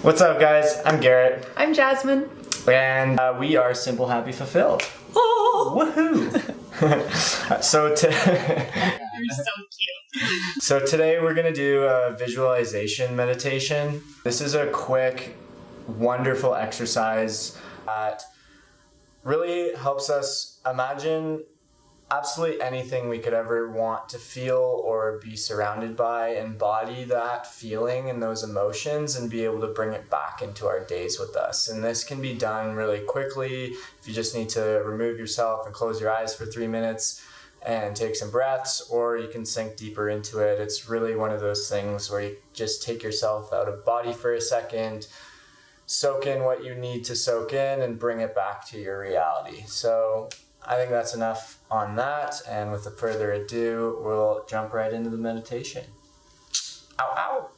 What's up, guys? I'm Garrett. I'm Jasmine. And we are Simple, Happy, Fulfilled. Oh! Woohoo! You're so cute. So today we're going to do a visualization meditation. This is a quick, wonderful exercise that really helps us imagine absolutely anything we could ever want to feel or be surrounded by, embody that feeling and those emotions and be able to bring it back into our days with us. And this can be done really quickly if you just need to remove yourself and close your eyes for 3 minutes and take some breaths, or you can sink deeper into it. It's really one of those things where you just take yourself out of body for a second, soak in what you need to soak in, and bring it back to your reality. So I think that's enough on that, and with further ado, we'll jump right into the meditation. Ow, ow!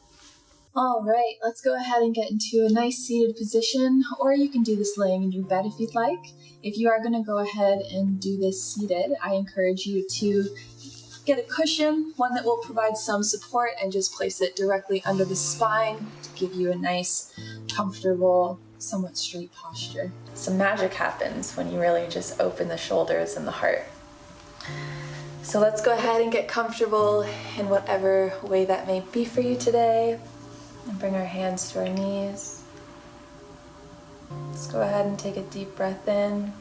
All right, let's go ahead and get into a nice seated position, or you can do this laying in your bed if you'd like. If you are going to go ahead and do this seated, I encourage you to get a cushion, one that will provide some support, and just place it directly under the spine to give you a nice, comfortable, somewhat straight posture. Some magic happens when you really just open the shoulders and the heart. So let's go ahead and get comfortable in whatever way that may be for you today, and bring our hands to our knees. Let's go ahead and take a deep breath in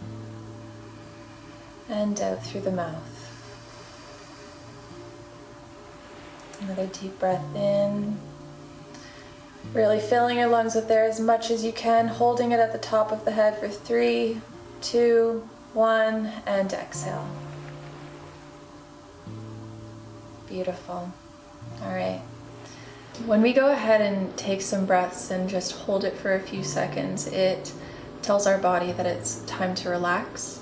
and out through the mouth. Another deep breath in. Really filling your lungs with air as much as you can, holding it at the top of the head for 3, 2, 1, and exhale. Beautiful. All right. When we go ahead and take some breaths and just hold it for a few seconds, it tells our body that it's time to relax.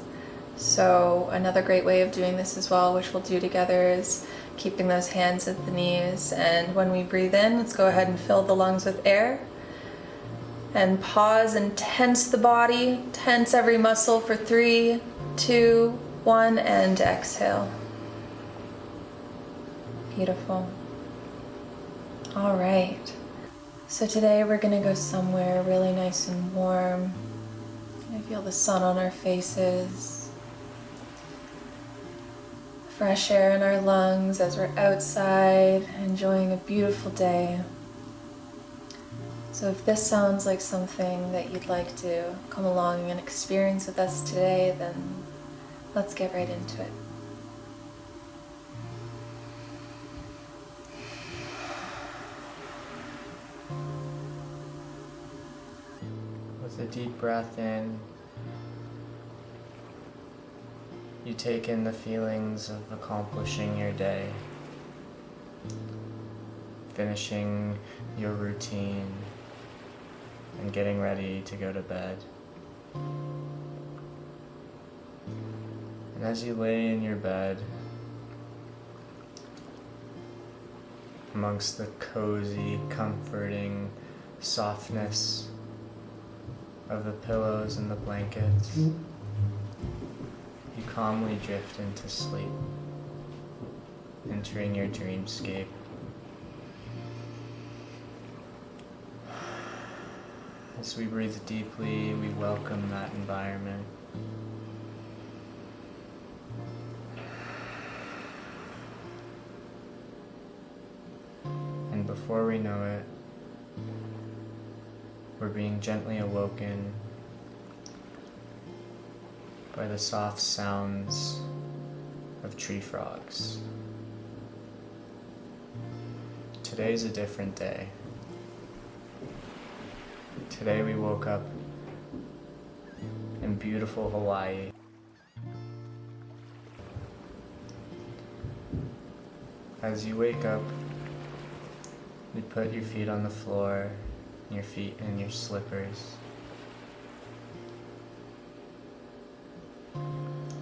So another great way of doing this as well, which we'll do together, is keeping those hands at the knees. And when we breathe in, let's go ahead and fill the lungs with air. And pause and tense the body, tense every muscle for 3, 2, 1, and exhale. Beautiful. All right. So today we're going to go somewhere really nice and warm. I feel the sun on our faces. Fresh air in our lungs as we're outside, enjoying a beautiful day. So if this sounds like something that you'd like to come along and experience with us today, then let's get right into it. With a deep breath in, you take in the feelings of accomplishing your day, finishing your routine, and getting ready to go to bed. And as you lay in your bed, amongst the cozy, comforting softness of the pillows and the blankets, you calmly drift into sleep, entering your dreamscape. As we breathe deeply, we welcome that environment. And before we know it, we're being gently awoken by the soft sounds of tree frogs. Today's a different day. Today we woke up in beautiful Hawaii. As you wake up, you put your feet on the floor, your feet in your slippers.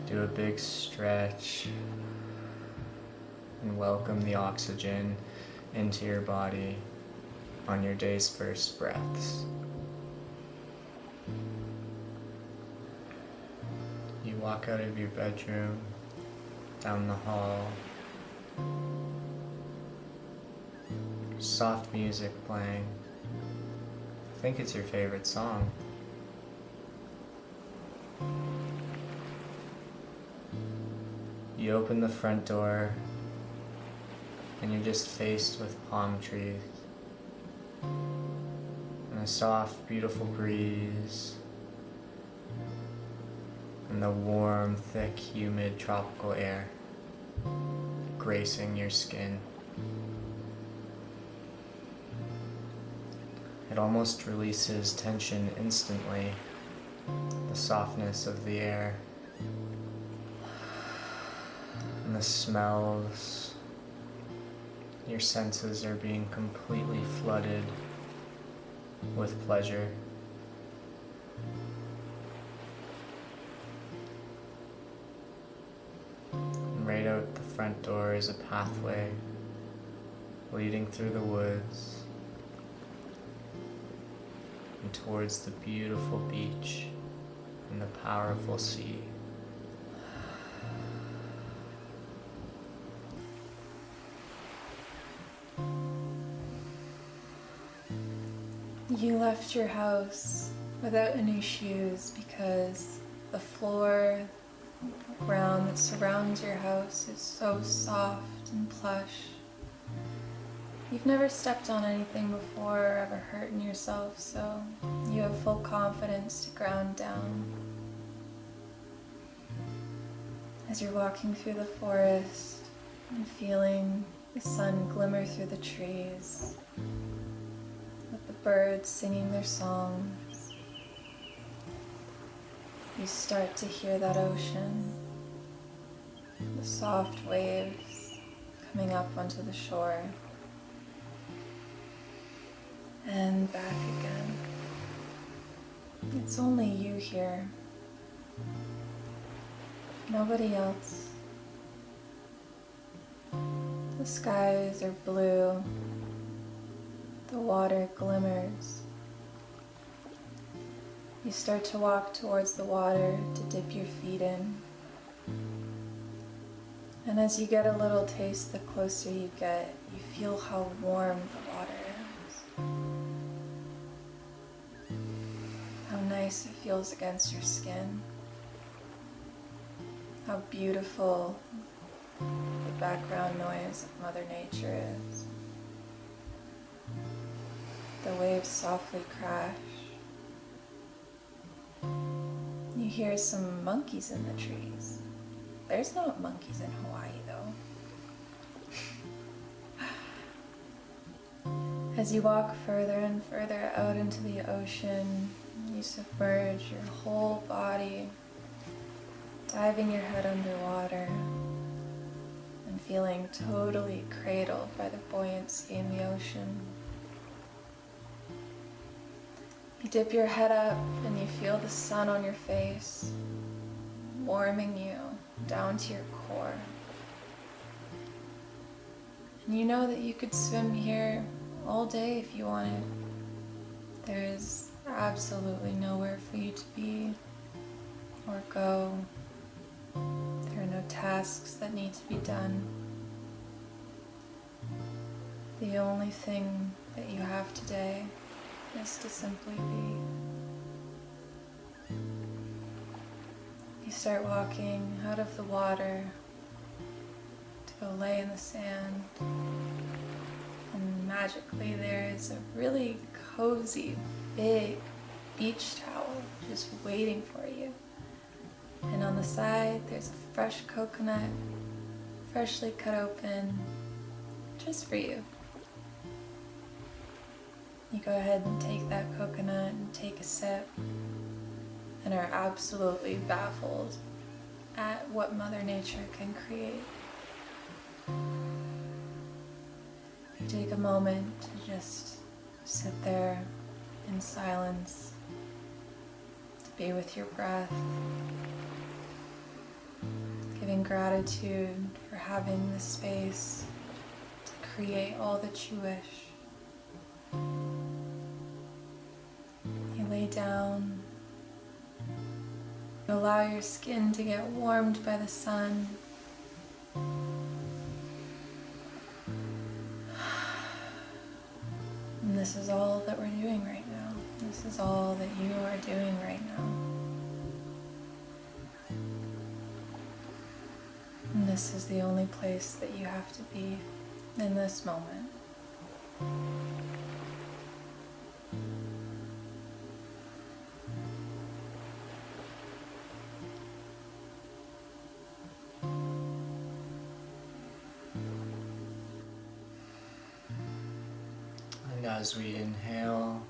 Do a big stretch and welcome the oxygen into your body on your day's first breaths. You walk out of your bedroom, down the hall, soft music playing, I think it's your favorite song. You open the front door and you're just faced with palm trees and a soft, beautiful breeze and the warm, thick, humid tropical air gracing your skin. It almost releases tension instantly, the softness of the air and the smells. Your senses are being completely flooded with pleasure. And right out the front door is a pathway leading through the woods and towards the beautiful beach and the powerful sea. You left your house without any shoes because the floor, the ground that surrounds your house is so soft and plush. You've never stepped on anything before or ever hurting yourself, so you have full confidence to ground down. As you're walking through the forest and feeling the sun glimmer through the trees, with the birds singing their songs, you start to hear that ocean, the soft waves coming up onto the shore and back again. It's only you here, nobody else. The skies are blue, the water glimmers. You start to walk towards the water to dip your feet in. And as you get a little taste, the closer you get, you feel how warm the water is. How nice it feels against your skin. How beautiful the background noise of Mother Nature is. The waves softly crash. You hear some monkeys in the trees. There's no monkeys in Hawaii, though. As you walk further and further out into the ocean, you submerge your whole body, diving your head underwater and feeling totally cradled by the buoyancy in the ocean. You dip your head up and you feel the sun on your face, warming you down to your core. And you know that you could swim here all day if you wanted. There is absolutely nowhere for you to be or go. There are no tasks that need to be done. The only thing that you have today is to simply be. You start walking out of the water to go lay in the sand, and magically there is a really cozy, big beach towel just waiting for you. And on the side there's a fresh coconut, freshly cut open, just for you. You go ahead and take that coconut and take a sip and are absolutely baffled at what Mother Nature can create. You take a moment to just sit there in silence, to be with your breath, giving gratitude for having the space to create all that you wish. You lay down, you allow your skin to get warmed by the sun. And this is all that we're doing right now. This is all that you are doing right now. And this is the only place that you have to be in this moment. And as we inhale,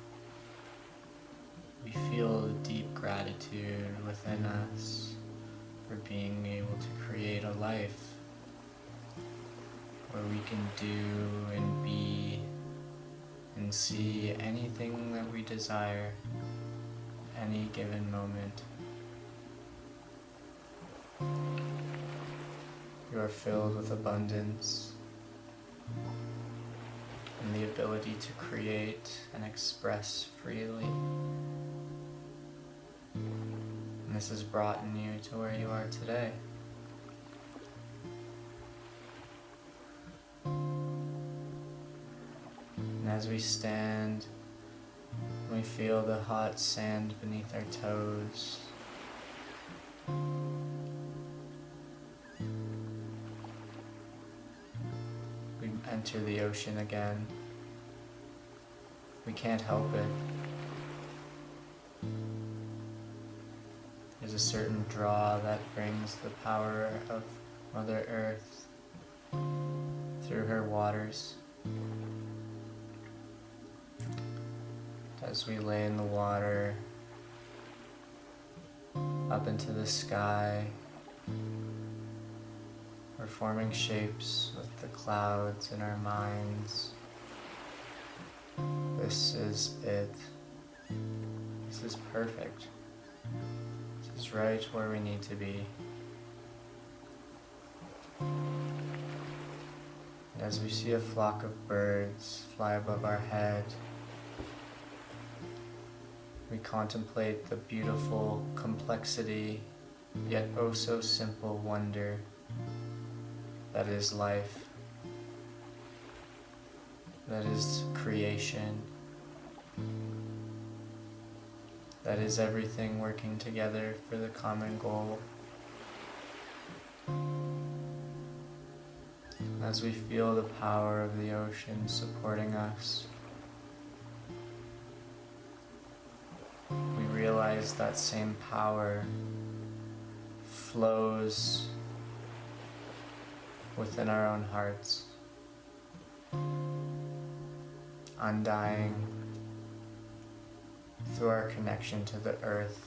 we feel deep gratitude within us for being able to create a life where we can do and be and see anything that we desire any given moment. You are filled with abundance and the ability to create and express freely. And this has brought you to where you are today. And as we stand, we feel the hot sand beneath our toes. We enter the ocean again. We can't help it. There's a certain draw that brings the power of Mother Earth through her waters. As we lay in the water, up into the sky, we're forming shapes with the clouds in our minds. This is it. This is perfect. This is right where we need to be. And as we see a flock of birds fly above our head, we contemplate the beautiful complexity, yet oh so simple wonder that is life, that is creation, that is everything working together for the common goal. As we feel the power of the ocean supporting us, we realize that same power flows within our own hearts, undying through our connection to the earth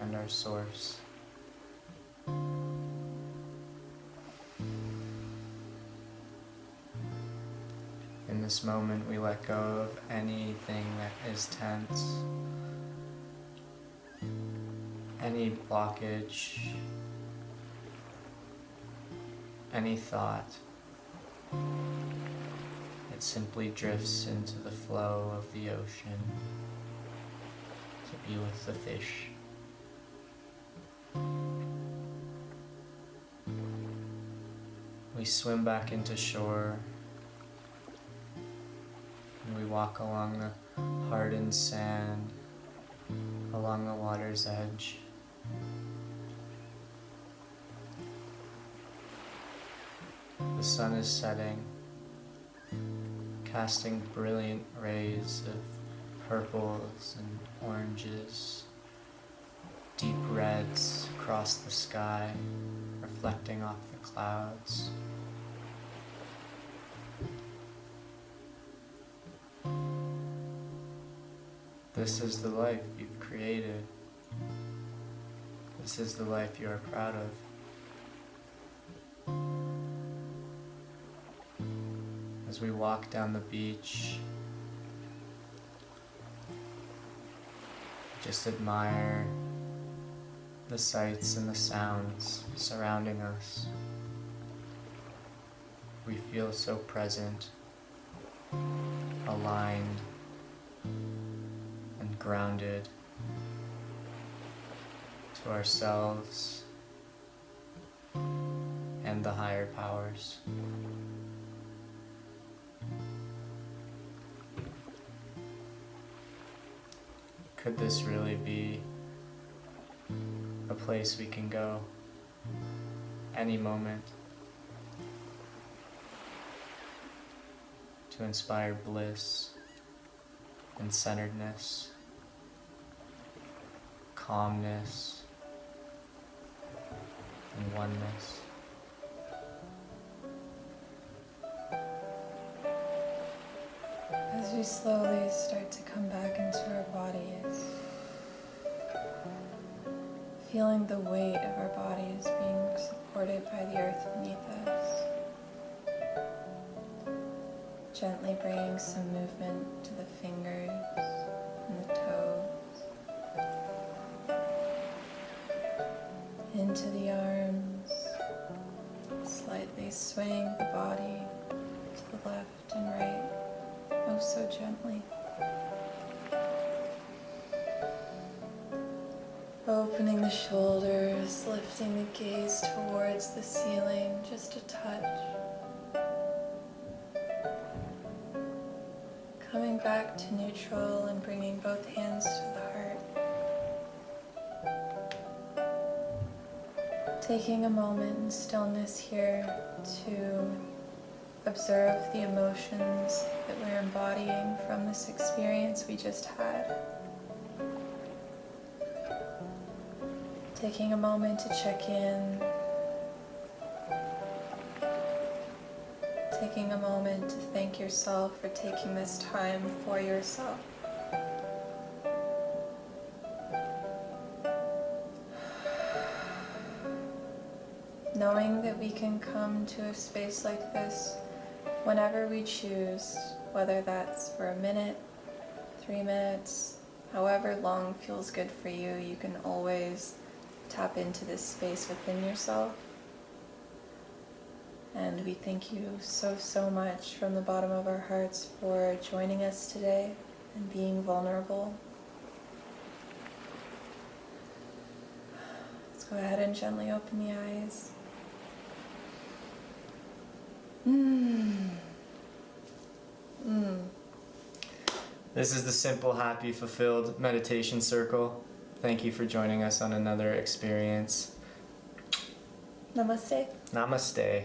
and our source. In this moment, we let go of anything that is tense, any blockage, any thought. It simply drifts into the flow of the ocean to be with the fish. We swim back into shore and we walk along the hardened sand, along the water's edge. The sun is setting, casting brilliant rays of purples and oranges, deep reds across the sky, reflecting off the clouds. This is the life you've created. This is the life you are proud of. As we walk down the beach, just admire the sights and the sounds surrounding us. We feel so present, aligned, and grounded to ourselves and the higher powers. Could this really be a place we can go any moment to inspire bliss and centeredness, calmness and oneness? As we slowly start to come back into our bodies, feeling the weight of our bodies being supported by the earth beneath us, gently bringing some movement to the fingers and the toes, into the arms, slightly swaying the body to the left and right, oh so gently. Opening the shoulders, lifting the gaze towards the ceiling, just a touch. Coming back to neutral and bringing both hands to the heart. Taking a moment in stillness here to observe the emotions that we're embodying from this experience we just had. Taking a moment to check in. Taking a moment to thank yourself for taking this time for yourself. Knowing that we can come to a space like this whenever we choose, whether that's for a minute, 3 minutes, however long feels good for you, you can always tap into this space within yourself. And we thank you so, so much from the bottom of our hearts for joining us today and being vulnerable. Let's go ahead and gently open the eyes. This is the Simple, Happy, Fulfilled Meditation Circle. Thank you for joining us on another experience. Namaste. Namaste.